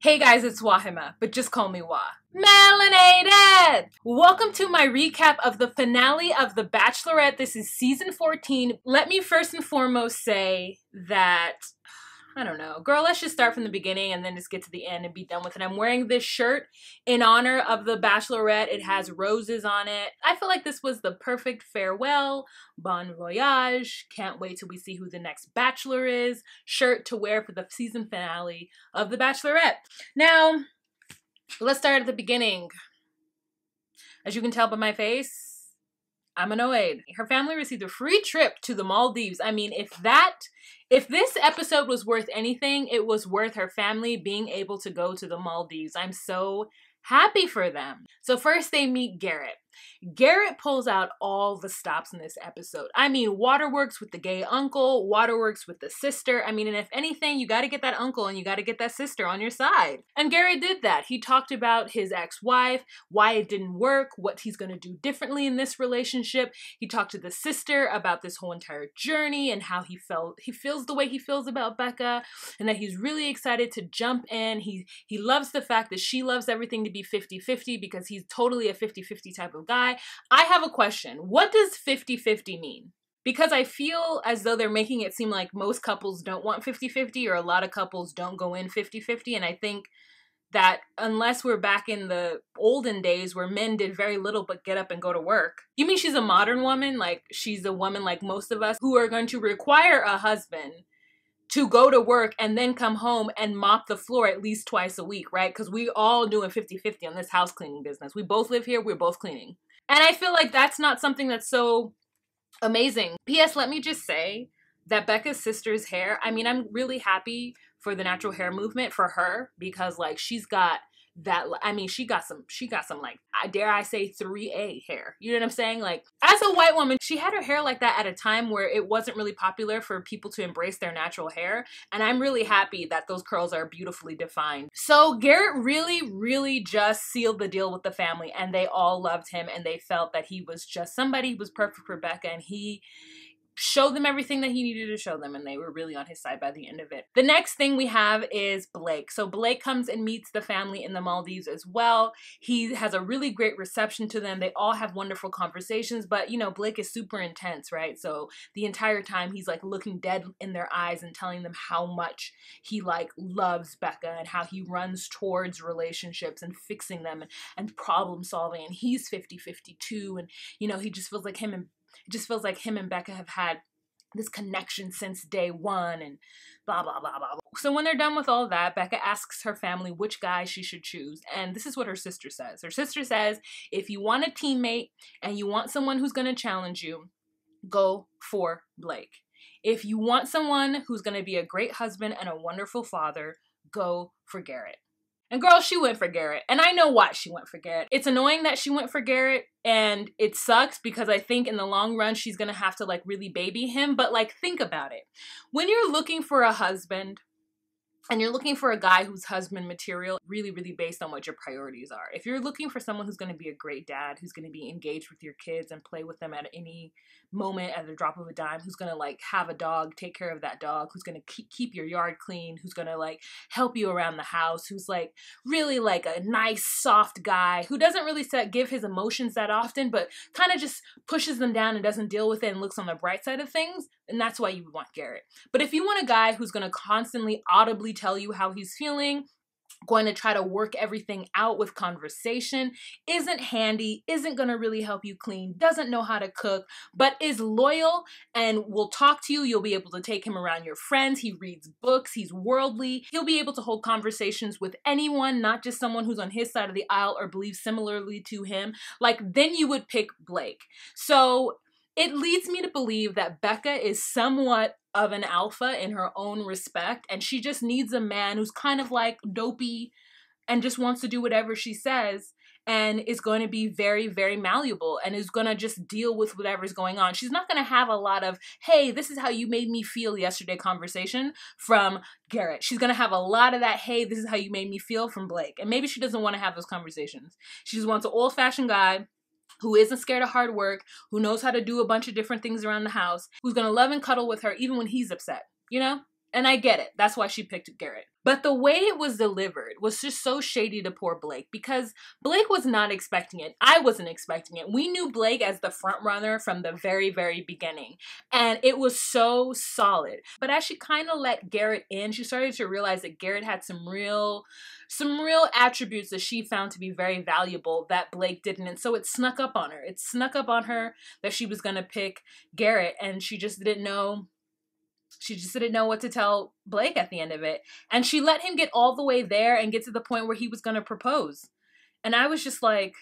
Hey guys, it's Wahima, but just call me Wah. Melanated! Welcome to my recap of the finale of The Bachelorette. This is season 14. Let me first and foremost say that, I don't know, girl, let's just start from the beginning and then just get to the end and be done with it. I'm wearing this shirt in honor of The Bachelorette. It has roses on it. I feel like this was the perfect farewell, bon voyage, can't wait till we see who the next Bachelor is, shirt to wear for the season finale of The Bachelorette. Now, let's start at the beginning. As you can tell by my face, I'm annoyed. Her family received a free trip to the Maldives. I mean, if this episode was worth anything, it was worth her family being able to go to the Maldives. I'm so happy for them. So first they meet Garrett. Garrett pulls out all the stops in this episode. I mean, waterworks with the gay uncle, waterworks with the sister. I mean, and if anything, you got to get that uncle and you got to get that sister on your side. And Garrett did that. He talked about his ex-wife, why it didn't work, what he's going to do differently in this relationship. He talked to the sister about this whole entire journey and how he feels the way he feels about Becca, and that he's really excited to jump in. He loves the fact that she loves everything to be 50-50 because he's totally a 50-50 type of guy. I have a question. What does 50-50 mean? Because I feel as though they're making it seem like most couples don't want 50-50 or a lot of couples don't go in 50-50. And I think that unless we're back in the olden days where men did very little but get up and go to work. You mean she's a modern woman? Like she's a woman like most of us who are going to require a husband to go to work and then come home and mop the floor at least twice a week, right? Because we all doing 50-50 on this house cleaning business. We both live here, we're both cleaning. And I feel like that's not something that's so amazing. P.S. Let me just say that Becca's sister's hair, I mean, I'm really happy for the natural hair movement for her because like she's got that, I mean, she got some like, dare I say 3A hair. You know what I'm saying? Like as a white woman, she had her hair like that at a time where it wasn't really popular for people to embrace their natural hair. And I'm really happy that those curls are beautifully defined. So Garrett really just sealed the deal with the family and they all loved him and they felt that he was just somebody who was perfect for Becca and he showed them everything that he needed to show them and they were really on his side by the end of it. The next thing we have is Blake. So Blake comes and meets the family in the Maldives as well. He has a really great reception to them. They all have wonderful conversations, but you know, Blake is super intense, right? So the entire time he's like looking dead in their eyes and telling them how much he like loves Becca and how he runs towards relationships and fixing them and problem solving. And he's 50-50 too. And you know, he just feels like him and Becca have had this connection since day one and blah, blah, blah, blah. So when they're done with all that, Becca asks her family which guy she should choose. And this is what her sister says. Her sister says, if you want a teammate and you want someone who's going to challenge you, go for Blake. If you want someone who's going to be a great husband and a wonderful father, go for Garrett. And girl, she went for Garrett. And I know why she went for Garrett. It's annoying that she went for Garrett and it sucks because I think in the long run, she's gonna have to like really baby him. But like, think about it. When you're looking for a husband and you're looking for a guy who's husband material, really based on what your priorities are. If you're looking for someone who's gonna be a great dad, who's gonna be engaged with your kids and play with them at any moment at the drop of a dime, who's gonna like have a dog, take care of that dog, who's gonna keep your yard clean, who's gonna like help you around the house, who's like really like a nice soft guy, who doesn't really give his emotions that often, but kind of just pushes them down and doesn't deal with it and looks on the bright side of things, and that's why you would want Garrett. But if you want a guy who's gonna constantly audibly tell you how he's feeling, going to try to work everything out with conversation, isn't handy, isn't going to really help you clean, doesn't know how to cook, but is loyal and will talk to you. You'll be able to take him around your friends. He reads books. He's worldly. He'll be able to hold conversations with anyone, not just someone who's on his side of the aisle or believes similarly to him. Like, then you would pick Blake. So it leads me to believe that Becca is somewhat of an alpha in her own respect, and she just needs a man who's kind of like dopey and just wants to do whatever she says and is going to be very malleable and is going to just deal with whatever's going on. She's not going to have a lot of, hey, this is how you made me feel yesterday conversation from Garrett. She's going to have a lot of that, hey, this is how you made me feel from Blake. And maybe she doesn't want to have those conversations. She just wants an old-fashioned guy who isn't scared of hard work, who knows how to do a bunch of different things around the house, who's going to love and cuddle with her even when he's upset, you know? And I get it. That's why she picked Garrett. But the way it was delivered was just so shady to poor Blake, because Blake was not expecting it. I wasn't expecting it. We knew Blake as the front runner from the very, very beginning, and it was so solid. But as she kind of let Garrett in, she started to realize that Garrett had some real attributes that she found to be very valuable that Blake didn't, and so it snuck up on her. It snuck up on her that she was gonna pick Garrett, and she just didn't know. She just didn't know what to tell Blake at the end of it. And she let him get all the way there and get to the point where he was going to propose. And I was just like,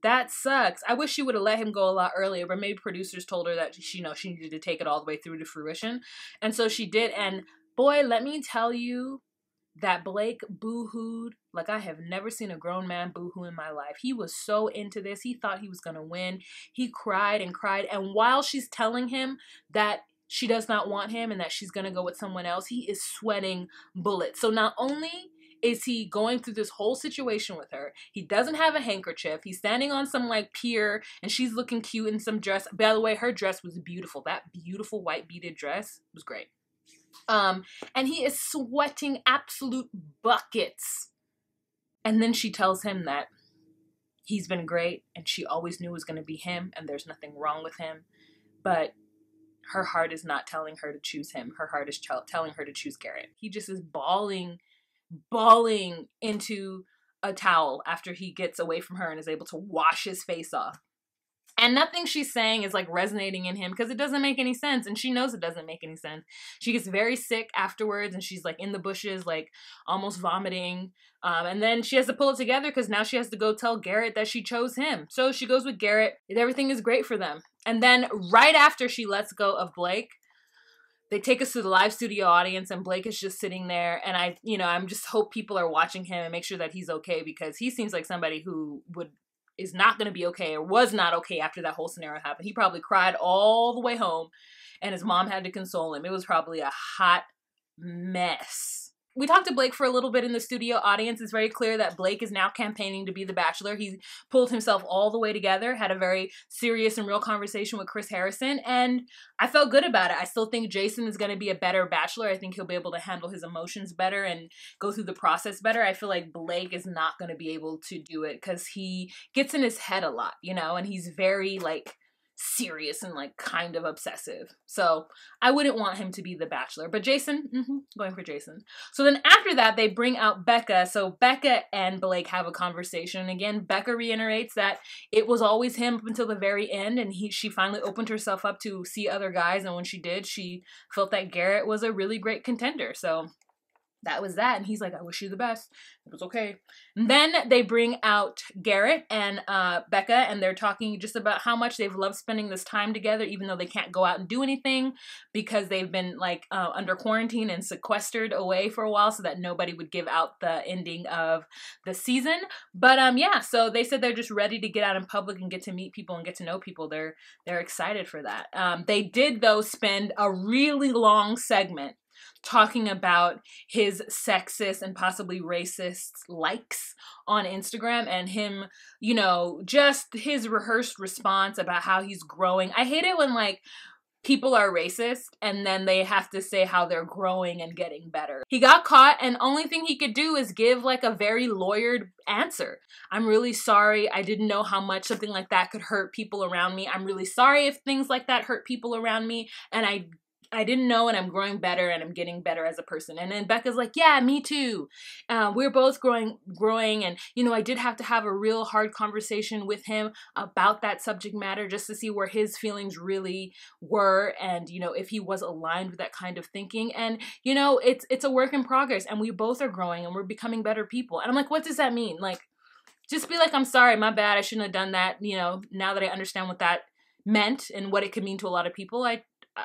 that sucks. I wish she would have let him go a lot earlier, but maybe producers told her that she needed to take it all the way through to fruition. And so she did. And boy, let me tell you that Blake boo-hooed like I have never seen a grown man boo-hoo in my life. He was so into this. He thought he was going to win. He cried and cried. And while she's telling him that she does not want him and that she's going to go with someone else, he is sweating bullets. So not only is he going through this whole situation with her, he doesn't have a handkerchief. He's standing on some like pier and she's looking cute in some dress. By the way, her dress was beautiful. That beautiful white beaded dress was great. And he is sweating absolute buckets. And then she tells him that he's been great and she always knew it was going to be him and there's nothing wrong with him. But her heart is not telling her to choose him. Her heart is telling her to choose Garrett. He just is bawling into a towel after he gets away from her and is able to wash his face off. And nothing she's saying is like resonating in him because it doesn't make any sense. And she knows it doesn't make any sense. She gets very sick afterwards and she's like in the bushes, like almost vomiting. And then she has to pull it together because now she has to go tell Garrett that she chose him. So she goes with Garrett. Everything is great for them. And then right after she lets go of Blake, they take us to the live studio audience and Blake is just sitting there. And I'm just hope people are watching him and make sure that he's okay because he seems like somebody who is not going to be okay or was not okay after that whole scenario happened. He probably cried all the way home and his mom had to console him. It was probably a hot mess. We talked to Blake for a little bit in the studio audience. It's very clear that Blake is now campaigning to be the Bachelor. He pulled himself all the way together, had a very serious and real conversation with Chris Harrison, and I felt good about it. I still think Jason is going to be a better Bachelor. I think he'll be able to handle his emotions better and go through the process better. I feel like Blake is not going to be able to do it because he gets in his head a lot, and he's very, like, serious and like kind of obsessive. So I wouldn't want him to be the Bachelor, but Jason, going for Jason. So then after that, they bring out Becca. So Becca and Blake have a conversation. And again, Becca reiterates that it was always him up until the very end. And she finally opened herself up to see other guys. And when she did, she felt that Garrett was a really great contender. So that was that. And he's like, I wish you the best. It was okay. And then they bring out Garrett and Becca, and they're talking just about how much they've loved spending this time together, even though they can't go out and do anything because they've been like under quarantine and sequestered away for a while so that nobody would give out the ending of the season. But yeah, so they said they're just ready to get out in public and get to meet people and get to know people. They're excited for that. They did, though, spend a really long segment talking about his sexist and possibly racist likes on Instagram and him, just his rehearsed response about how he's growing. I hate it when like people are racist and then they have to say how they're growing and getting better. He got caught and only thing he could do is give like a very lawyered answer. I'm really sorry. I didn't know how much something like that could hurt people around me. I'm really sorry if things like that hurt people around me. And I didn't know, and I'm growing better and I'm getting better as a person. And then Becca's like, yeah, me too. We're both growing. And, I did have to have a real hard conversation with him about that subject matter just to see where his feelings really were. And, if he was aligned with that kind of thinking. And, it's a work in progress and we both are growing and we're becoming better people. And I'm like, what does that mean? Like, just be like, I'm sorry, my bad. I shouldn't have done that. Now that I understand what that meant and what it could mean to a lot of people,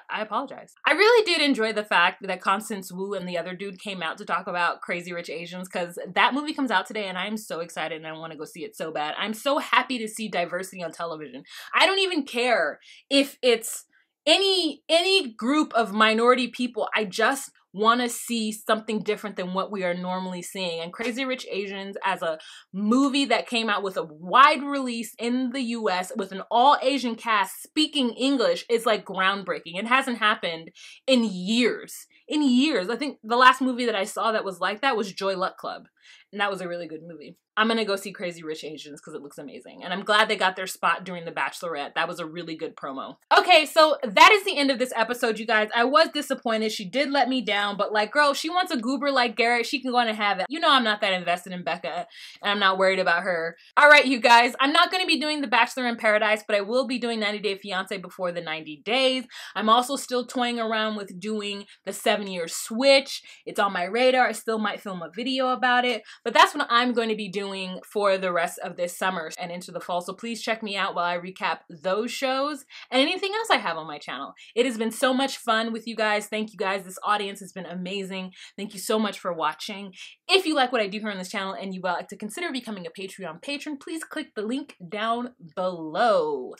I apologize. I really did enjoy the fact that Constance Wu and the other dude came out to talk about Crazy Rich Asians because that movie comes out today and I'm so excited and I want to go see it so bad. I'm so happy to see diversity on television. I don't even care if it's any group of minority people. I just want to see something different than what we are normally seeing. And Crazy Rich Asians, as a movie that came out with a wide release in the US with an all-Asian cast speaking English, is like groundbreaking. It hasn't happened in years in years. I think the last movie that I saw that was like that was Joy Luck Club. And that was a really good movie. I'm gonna go see Crazy Rich Asians because it looks amazing. And I'm glad they got their spot during The Bachelorette. That was a really good promo. Okay, so that is the end of this episode, you guys. I was disappointed. She did let me down, but like, girl, she wants a goober like Garrett. She can go on and have it. You know I'm not that invested in Becca, and I'm not worried about her. All right, you guys. I'm not gonna be doing The Bachelor in Paradise, but I will be doing 90 Day Fiance before the 90 days. I'm also still toying around with doing the 7-year switch. It's on my radar. I still might film a video about it, but that's what I'm going to be doing for the rest of this summer and into the fall. So please check me out while I recap those shows and anything else I have on my channel. It has been so much fun with you guys. Thank you guys. This audience has been amazing. Thank you so much for watching. If you like what I do here on this channel and you would like to consider becoming a Patreon patron, please click the link down below.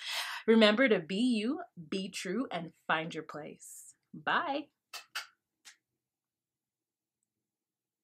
Remember to be you, be true, and find your place. Bye.